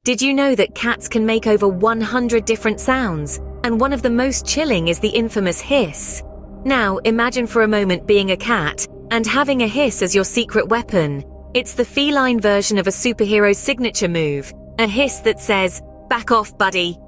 Did you know that cats can make over 100 different sounds, and one of the most chilling is the infamous hiss? Now, imagine for a moment being a cat and having a hiss as your secret weapon. It's the feline version of a superhero's signature move, a hiss that says, "Back off, buddy."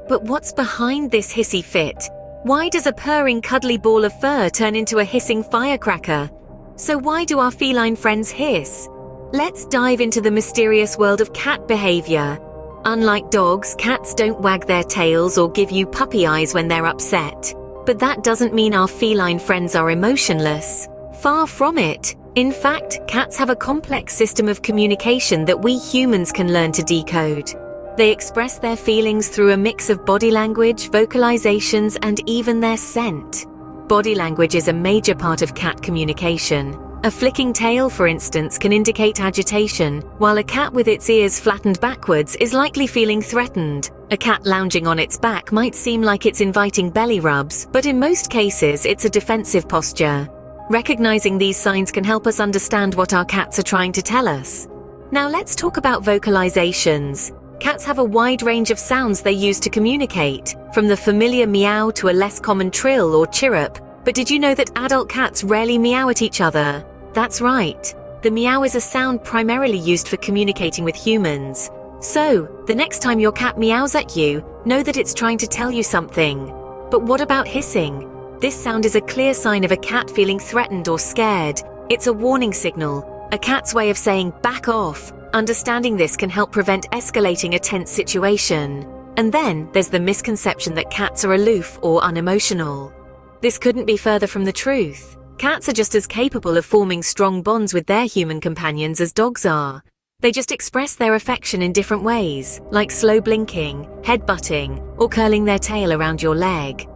But what's behind this hissy fit? Why does a purring, cuddly ball of fur turn into a hissing firecracker? So why do our feline friends hiss? Let's dive into the mysterious world of cat behavior. Unlike dogs, cats don't wag their tails or give you puppy eyes when they're upset. But that doesn't mean our feline friends are emotionless. Far from it. In fact, cats have a complex system of communication that we humans can learn to decode. They express their feelings through a mix of body language, vocalizations, and even their scent. Body language is a major part of cat communication. A flicking tail, for instance, can indicate agitation, while a cat with its ears flattened backwards is likely feeling threatened. A cat lounging on its back might seem like it's inviting belly rubs, but in most cases it's a defensive posture. Recognizing these signs can help us understand what our cats are trying to tell us. Now let's talk about vocalizations. Cats have a wide range of sounds they use to communicate, from the familiar meow to a less common trill or chirrup. But did you know that adult cats rarely meow at each other? That's right. The meow is a sound primarily used for communicating with humans. So, the next time your cat meows at you, know that it's trying to tell you something. But what about hissing? This sound is a clear sign of a cat feeling threatened or scared. It's a warning signal, a cat's way of saying, "Back off." Understanding this can help prevent escalating a tense situation. And then, there's the misconception that cats are aloof or unemotional. This couldn't be further from the truth. Cats are just as capable of forming strong bonds with their human companions as dogs are. They just express their affection in different ways, like slow blinking, head-butting, or curling their tail around your leg.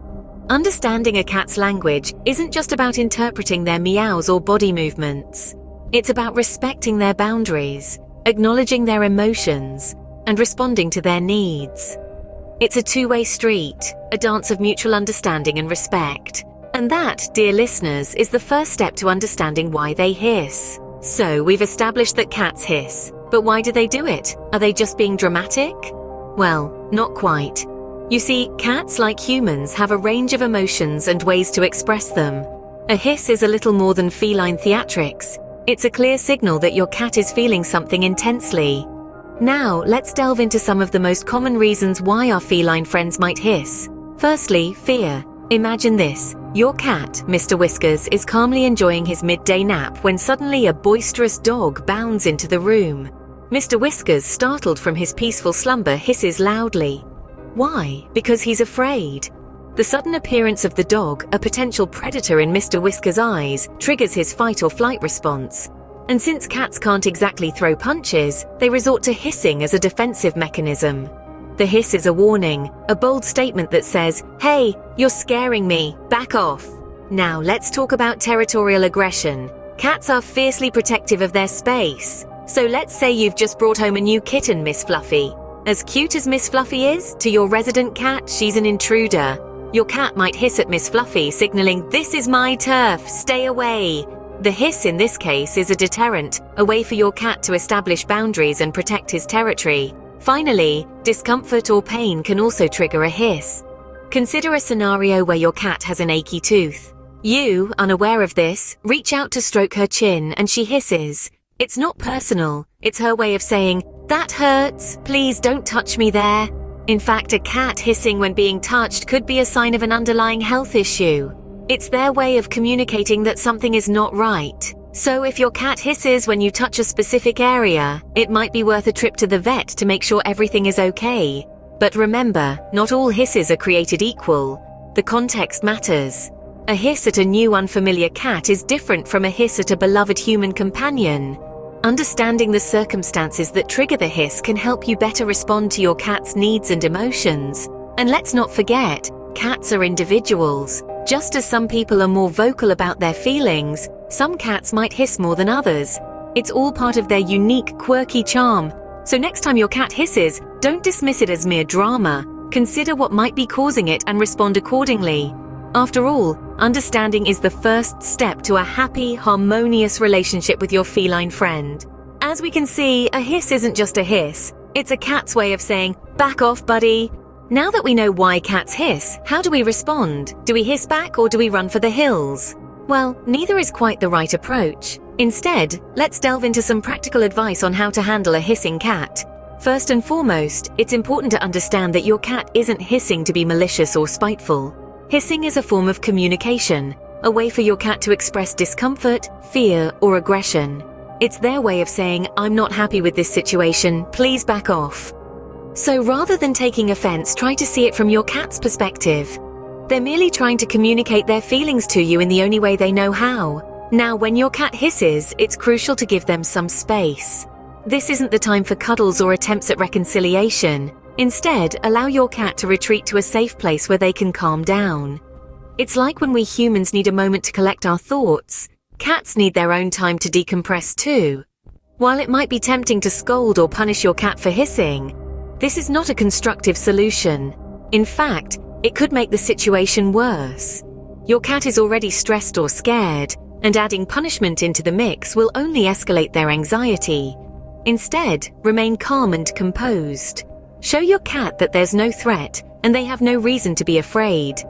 Understanding a cat's language isn't just about interpreting their meows or body movements. It's about respecting their boundaries, acknowledging their emotions, and responding to their needs. It's a two-way street, a dance of mutual understanding and respect. And that, dear listeners, is the first step to understanding why they hiss. So, we've established that cats hiss. But why do they do it? Are they just being dramatic? Well, not quite. You see, cats, like humans, have a range of emotions and ways to express them. A hiss is a little more than feline theatrics. It's a clear signal that your cat is feeling something intensely. Now, let's delve into some of the most common reasons why our feline friends might hiss. Firstly, fear. Imagine this. Your cat, Mr. Whiskers, is calmly enjoying his midday nap when suddenly a boisterous dog bounds into the room. Mr. Whiskers, startled from his peaceful slumber, hisses loudly. Why? Because he's afraid. The sudden appearance of the dog, a potential predator in Mr. Whiskers' eyes, triggers his fight or flight response. And since cats can't exactly throw punches, they resort to hissing as a defensive mechanism. The hiss is a warning, a bold statement that says, "Hey, you're scaring me, back off." Now let's talk about territorial aggression. Cats are fiercely protective of their space. So let's say you've just brought home a new kitten, Miss Fluffy. As cute as Miss Fluffy is, to your resident cat, she's an intruder. Your cat might hiss at Miss Fluffy, signaling, "This is my turf, stay away." The hiss in this case is a deterrent, a way for your cat to establish boundaries and protect his territory. Finally, discomfort or pain can also trigger a hiss. Consider a scenario where your cat has an achy tooth. You, unaware of this, reach out to stroke her chin and she hisses. It's not personal, it's her way of saying, "That hurts, please don't touch me there." In fact, a cat hissing when being touched could be a sign of an underlying health issue. It's their way of communicating that something is not right. So if your cat hisses when you touch a specific area, it might be worth a trip to the vet to make sure everything is okay. But remember, not all hisses are created equal. The context matters. A hiss at a new unfamiliar cat is different from a hiss at a beloved human companion. Understanding the circumstances that trigger the hiss can help you better respond to your cat's needs and emotions. And let's not forget, cats are individuals. Just as some people are more vocal about their feelings, some cats might hiss more than others. It's all part of their unique, quirky charm. So next time your cat hisses, don't dismiss it as mere drama. Consider what might be causing it and respond accordingly. After all, understanding is the first step to a happy, harmonious relationship with your feline friend. As we can see, a hiss isn't just a hiss. It's a cat's way of saying, "Back off, buddy." Now that we know why cats hiss, how do we respond? Do we hiss back or do we run for the hills? Well, neither is quite the right approach. Instead, let's delve into some practical advice on how to handle a hissing cat. First and foremost, it's important to understand that your cat isn't hissing to be malicious or spiteful. Hissing is a form of communication, a way for your cat to express discomfort, fear, or aggression. It's their way of saying, "I'm not happy with this situation, please back off." So rather than taking offense, try to see it from your cat's perspective. They're merely trying to communicate their feelings to you in the only way they know how. Now, when your cat hisses, it's crucial to give them some space. This isn't the time for cuddles or attempts at reconciliation. Instead, allow your cat to retreat to a safe place where they can calm down. It's like when we humans need a moment to collect our thoughts, cats need their own time to decompress too. While it might be tempting to scold or punish your cat for hissing, this is not a constructive solution. In fact, it could make the situation worse. Your cat is already stressed or scared, and adding punishment into the mix will only escalate their anxiety. Instead, remain calm and composed. Show your cat that there's no threat and they have no reason to be afraid.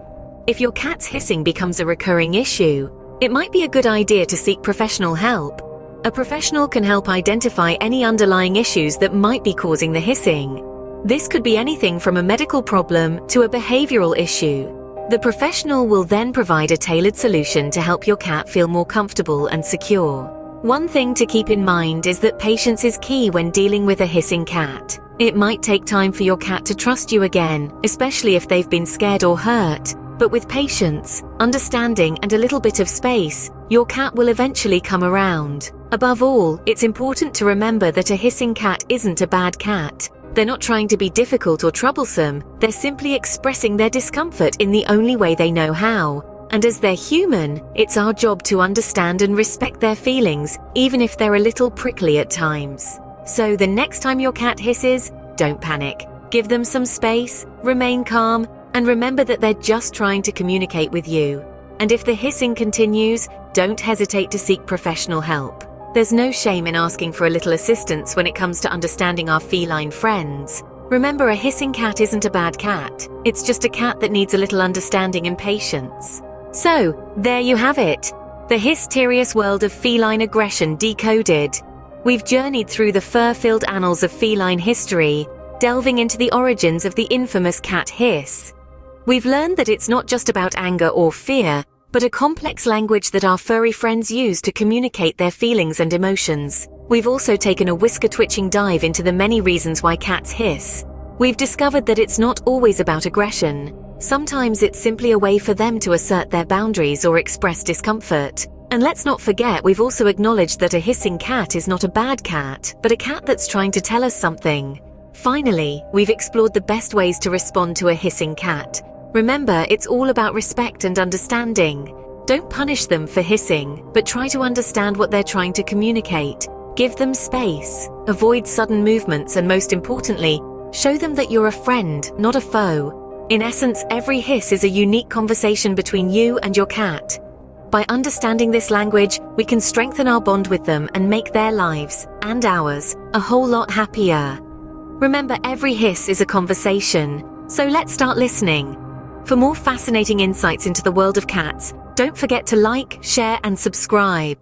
If your cat's hissing becomes a recurring issue, it might be a good idea to seek professional help. A professional can help identify any underlying issues that might be causing the hissing. This could be anything from a medical problem to a behavioral issue. The professional will then provide a tailored solution to help your cat feel more comfortable and secure. One thing to keep in mind is that patience is key when dealing with a hissing cat. It might take time for your cat to trust you again, especially if they've been scared or hurt. But with patience, understanding, and a little bit of space, your cat will eventually come around. Above all, it's important to remember that a hissing cat isn't a bad cat. They're not trying to be difficult or troublesome, they're simply expressing their discomfort in the only way they know how. And as they're human, it's our job to understand and respect their feelings, even if they're a little prickly at times. So the next time your cat hisses, don't panic. Give them some space, remain calm, and remember that they're just trying to communicate with you. And if the hissing continues, don't hesitate to seek professional help. There's no shame in asking for a little assistance when it comes to understanding our feline friends. Remember, a hissing cat isn't a bad cat. It's just a cat that needs a little understanding and patience. So, there you have it. The hysterious world of feline aggression decoded. We've journeyed through the fur-filled annals of feline history, delving into the origins of the infamous cat hiss. We've learned that it's not just about anger or fear, but a complex language that our furry friends use to communicate their feelings and emotions. We've also taken a whisker-twitching dive into the many reasons why cats hiss. We've discovered that it's not always about aggression. Sometimes it's simply a way for them to assert their boundaries or express discomfort. And let's not forget, we've also acknowledged that a hissing cat is not a bad cat, but a cat that's trying to tell us something. Finally, we've explored the best ways to respond to a hissing cat. Remember, it's all about respect and understanding. Don't punish them for hissing, but try to understand what they're trying to communicate. Give them space, avoid sudden movements, and most importantly, show them that you're a friend, not a foe. In essence, every hiss is a unique conversation between you and your cat. By understanding this language, we can strengthen our bond with them and make their lives, and ours, a whole lot happier. Remember, every hiss is a conversation, so let's start listening. For more fascinating insights into the world of cats, don't forget to like, share, and subscribe.